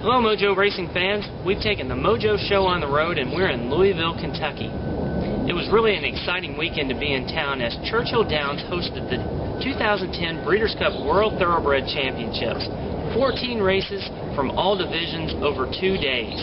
Hello Mojo Racing fans, we've taken the Mojo Show on the road and we're in Louisville, Kentucky. It was really an exciting weekend to be in town as Churchill Downs hosted the 2010 Breeders' Cup World Thoroughbred Championships. 14 races from all divisions over 2 days.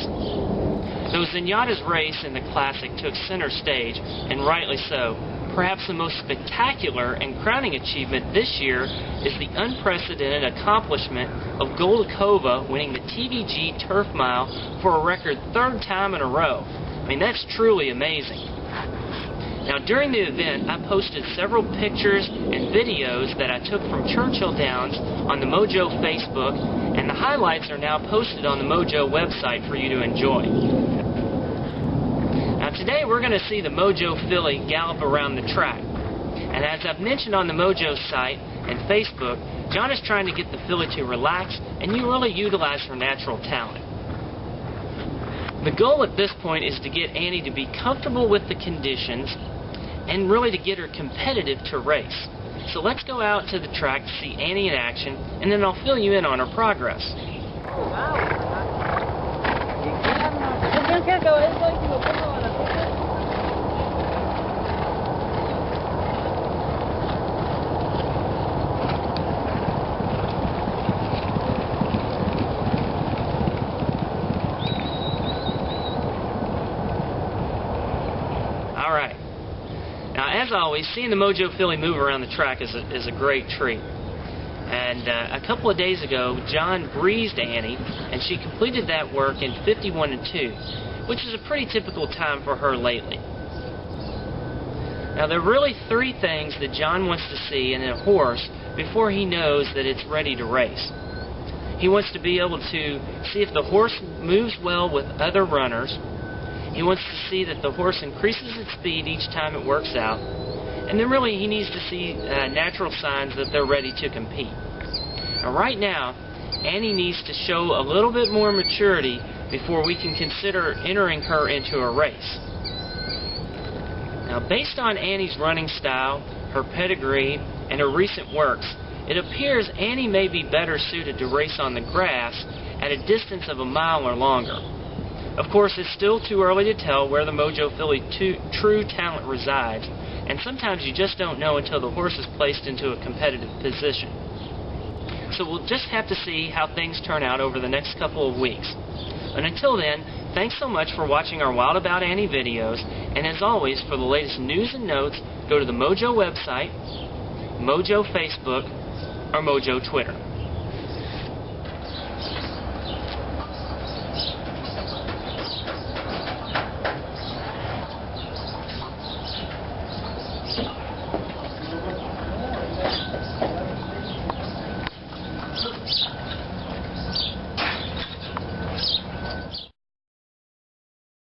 Though Zenyatta's race in the Classic took center stage, and rightly so, perhaps the most spectacular and crowning achievement this year is the unprecedented accomplishment of Goldakova winning the TVG Turf Mile for a record 3rd time in a row. I mean, that's truly amazing. Now, during the event, I posted several pictures and videos that I took from Churchill Downs on the Mojo Facebook, and the highlights are now posted on the Mojo website for you to enjoy. Now, today we're going to see the Mojo filly gallop around the track. And as I've mentioned on the Mojo site and Facebook, John is trying to get the filly to relax and really utilize her natural talent. The goal at this point is to get Annie to be comfortable with the conditions and really to get her competitive to race. So let's go out to the track to see Annie in action, and then I'll fill you in on her progress. Alright. Now, as always, seeing the Mojo filly move around the track is a great treat. And a couple of days ago, John breezed Annie, and she completed that work in 51-2, which is a pretty typical time for her lately. Now, there are really 3 things that John wants to see in a horse before he knows that it's ready to race. He wants to be able to see if the horse moves well with other runners. He wants to see that the horse increases its speed each time it works out. And then really he needs to see natural signs that they're ready to compete. Now right now, Annie needs to show a little bit more maturity before we can consider entering her into a race. Now based on Annie's running style, her pedigree, and her recent works, it appears Annie may be better suited to race on the grass at a distance of a mile or longer. Of course, it's still too early to tell where the Mojo filly's true talent resides, and sometimes you just don't know until the horse is placed into a competitive position. So we'll just have to see how things turn out over the next couple of weeks. And until then, thanks so much for watching our Wild About Annie videos, and as always, for the latest news and notes, go to the Mojo website, Mojo Facebook, or Mojo Twitter.